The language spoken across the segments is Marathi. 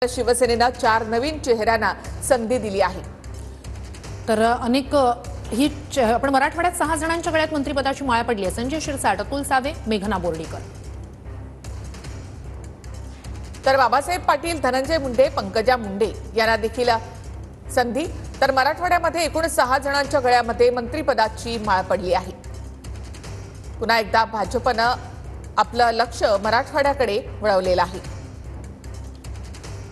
शिवसेनेनं 4 नवीन चेहऱ्यांना संधी दिली आहे। तर अनेक आपण मराठवाड्यात 6 जणांच्या गळ्यात मंत्रिपदाची माळ पडली आहे। संजय शिरसाट, अतुल सावे, मेघना बोर्डीकर। तर बाबासाहेब पाटील, धनंजय मुंडे, पंकजा मुंडे यांना देखील संधी। तर मराठवाड्यामध्ये एकूण 6 जणांच्या गळ्यामध्ये मंत्रिपदाची माळ पडली आहे। पुन्हा एकदा भाजपनं आपलं लक्ष मराठवाड्याकडे वळवलेलं आहे।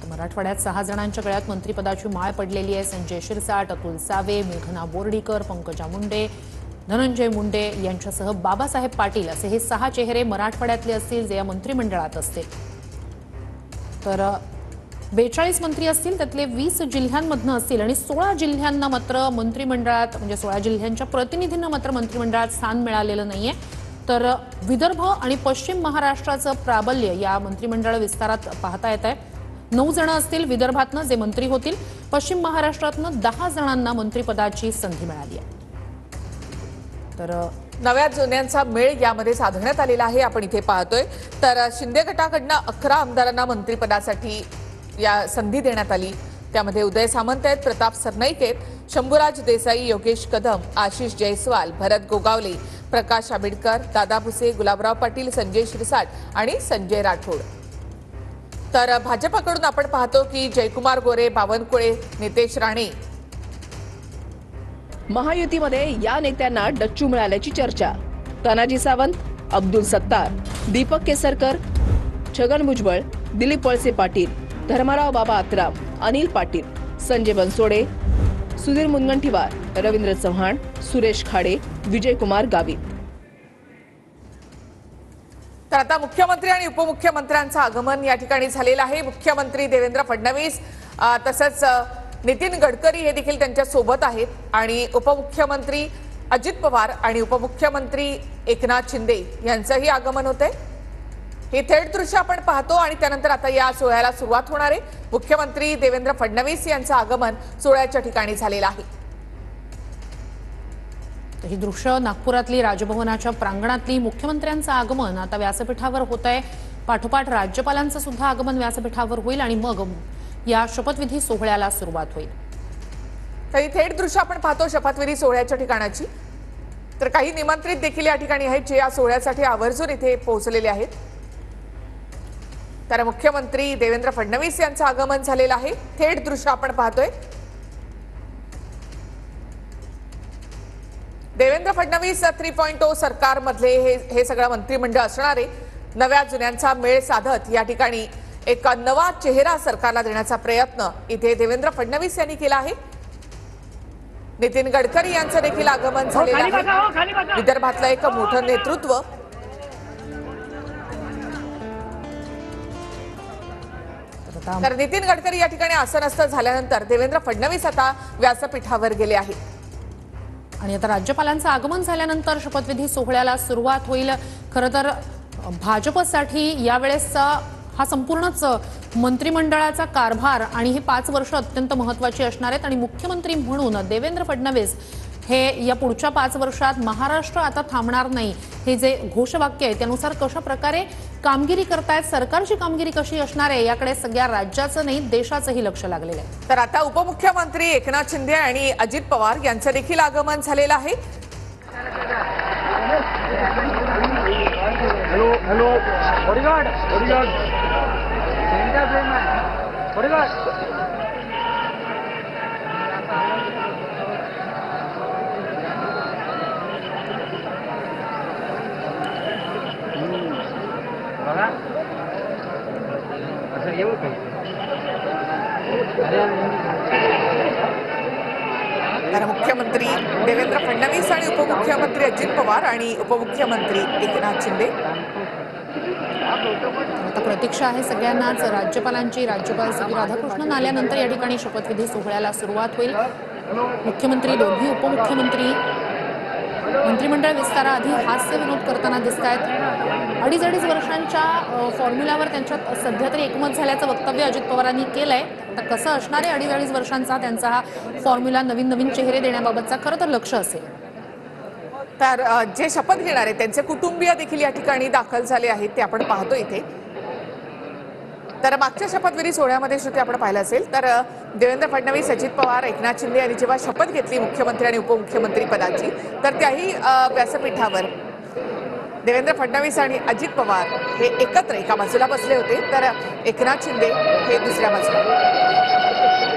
मराठवाड्यात 6 जणांच्या गळ्यात मंत्रिपदाची माळ पडलेली आहे। संजय शिरसाट, अतुल सावे, मेघना बोर्डीकर, पंकजा मुंडे, धनंजय मुंडे यांच्यासह बाबासाहेब पाटील असे हे 6 चेहरे मराठवाड्यातले असतील जे या मंत्रिमंडळात असतील। तर 42 मंत्री असतील, त्यातले 20 जिल्ह्यांमधून असतील आणि 16 जिल्ह्यांना मात्र मंत्रिमंडळात म्हणजे 16 जिल्ह्यांच्या प्रतिनिधींना मात्र मंत्रिमंडळात स्थान मिळालेलं नाहीये। तर विदर्भ आणि पश्चिम महाराष्ट्राचं प्राबल्य या मंत्रिमंडळ विस्तारात पाहता येत आहे। 9 जण असतील विदर्भातनं जे मंत्री होतील, पश्चिम महाराष्ट्रातनं 10 जणांना मंत्रिपदाची संधी मिळाली आहे। तर नव्या जुन्यांचा मेळ यामध्ये साधण्यात आलेला आहे, आपण इथे पाहतोय। तर शिंदे गटाकडनं 11 आमदारांना मंत्रिपदासाठी या संधी देण्यात आली। त्यामध्ये उदय सामंत आहेत, प्रताप सरनाईक आहेत, शंभूराज देसाई, योगेश कदम, आशिष जयस्वाल, भरत गोगावले, प्रकाश आंबेडकर, दादा भुसे, गुलाबराव पाटील, संजय शिरसाट आणि संजय राठोड। तर भाजपकडून आपण पाहतो की जयकुमार गोरे, बावनकुळे, नितेश राणे। महायुतीमध्ये या नेत्यांना डच्चू मिळाल्याची चर्चा। तानाजी सावंत, अब्दुल सत्तार, दीपक केसरकर, छगन भुजबळ, दिलीप वळसे पाटील, धर्माराव बाबा आत्राम, अनिल पाटील, संजय बनसोडे, सुधीर मुनगंटीवार, रवींद्र चव्हाण, सुरेश खाडे, विजयकुमार गावित। तर आता मुख्यमंत्री आणि उपमुख्यमंत्र्यांचं आगमन या ठिकाणी झालेलं आहे। मुख्यमंत्री देवेंद्र फडणवीस तसंच नितीन गडकरी हे देखील त्यांच्या सोबत आहेत आणि उपमुख्यमंत्री अजित पवार आणि उपमुख्यमंत्री एकनाथ शिंदे यांचंही आगमन होतंय। हे थेट दृश्य आपण पाहतो आणि त्यानंतर आता या सोहळ्याला सुरुवात होणार आहे। मुख्यमंत्री देवेंद्र फडणवीस यांचं आगमन सोहळ्याच्या ठिकाणी झालेलं आहे। ही दृश्य नागपुरातली राजभवनाच्या प्रांगणातली मुख्यमंत्र्यांचं आगमन आता व्यासपीठावर होत आहे। पाठोपाठ राज्यपालांचं सुद्धा आगमन व्यासपीठावर होईल आणि मग या शपथविधी सोहळ्याला सुरुवात होईल। तर ही थेट दृश्य आपण पाहतो शपथविधी सोहळ्याच्या ठिकाणाची। तर काही निमंत्रित देखील या ठिकाणी आहेत जे या सोहळ्यासाठी आवर्जून इथे पोहोचलेले आहेत। तर मुख्यमंत्री देवेंद्र फडणवीस यांचं आगमन झालेलं आहे। थेट दृश्य आपण पाहतोय। देवेंद्र फडणवीस 3.0 सरकारमधले हे सगळं मंत्रिमंडळ असणार आहे। नव्या जुन्यांचा मेळ साधत या ठिकाणी एक नवा चेहरा सरकारला देण्याचा प्रयत्न इथे देवेंद्र फडणवीस यांनी केला आहे। नितीन गडकरी यांचं देखील आगमन झालेलं आहे। विदर्भातलं एक मोठं नेतृत्व। तर नितीन गडकरी या ठिकाणी आसनस्थ झाल्यानंतर देवेंद्र फडणवीस आता व्यासपीठावर गेले आहेत आणि आता राज्यपालांचं आगमन झाल्यानंतर शपथविधी सोहळ्याला सुरुवात होईल। खरं तर भाजपसाठी यावेळेसचा हा संपूर्णच मंत्रिमंडळाचा कारभार आणि ही 5 वर्ष अत्यंत महत्त्वाची असणार आहेत आणि मुख्यमंत्री म्हणून देवेंद्र फडणवीस हे या पुढच्या 5 वर्षात महाराष्ट्र आता थांबणार नाही हे जे घोषवाक्य आहे त्यानुसार कशा प्रकारे कामगिरी करतायत, सरकारची कामगिरी कशी असणार आहे याकडे सगळ्या राज्याचं नाही देशाचंही लक्ष लागलेलं आहे। तर आता उपमुख्यमंत्री एकनाथ शिंदे आणि अजित पवार यांचं देखील आगमन झालेलं आहे। Hello hello bodyguard bodyguard bodyguard तर मुख्यमंत्री देवेंद्र फडणवीस आणि उपमुख्यमंत्री अजित पवार आणि उपमुख्यमंत्री एकनाथ शिंदे। आता प्रतीक्षा आहे सगळ्यांनाच राज्यपालांची। राज्यपाल सी राधाकृष्णन आल्यानंतर या ठिकाणी शपथविधी सोहळ्याला सुरुवात होईल। मुख्यमंत्री, दोन्ही उपमुख्यमंत्री मंत्रिमंडळ विस्ताराआधी हास्य विनोद करताना दिसत आहेत। 2.5 वर्षांच्या फॉर्म्युलावर त्यांच्यात सध्या तरी एकमत झाल्याचं वक्तव्य अजित पवारांनी केलंय। आता कसं असणार आहे 2.5 वर्षांचा त्यांचा हा फॉर्म्युला, नवीन चेहरे देण्याबाबतचा खरं तर लक्ष असेल। तर जे शपथ घेणार आहेत त्यांचे कुटुंबीय देखील या ठिकाणी दाखल झाले आहेत, ते आपण पाहतो इथे। तर मागच्या शपथविधी सोहळ्यामध्ये श्रुती आपण पाहिलं असेल तर देवेंद्र फडणवीस, अजित पवार, एकनाथ शिंदे यांनी जेव्हा शपथ घेतली मुख्यमंत्री आणि उपमुख्यमंत्री पदाची, तर त्याही व्यासपीठावर देवेंद्र फडणवीस आणि अजित पवार हे एकत्र एका बाजूला बसले होते, तर एकनाथ शिंदे हे दुसऱ्या बाजूला.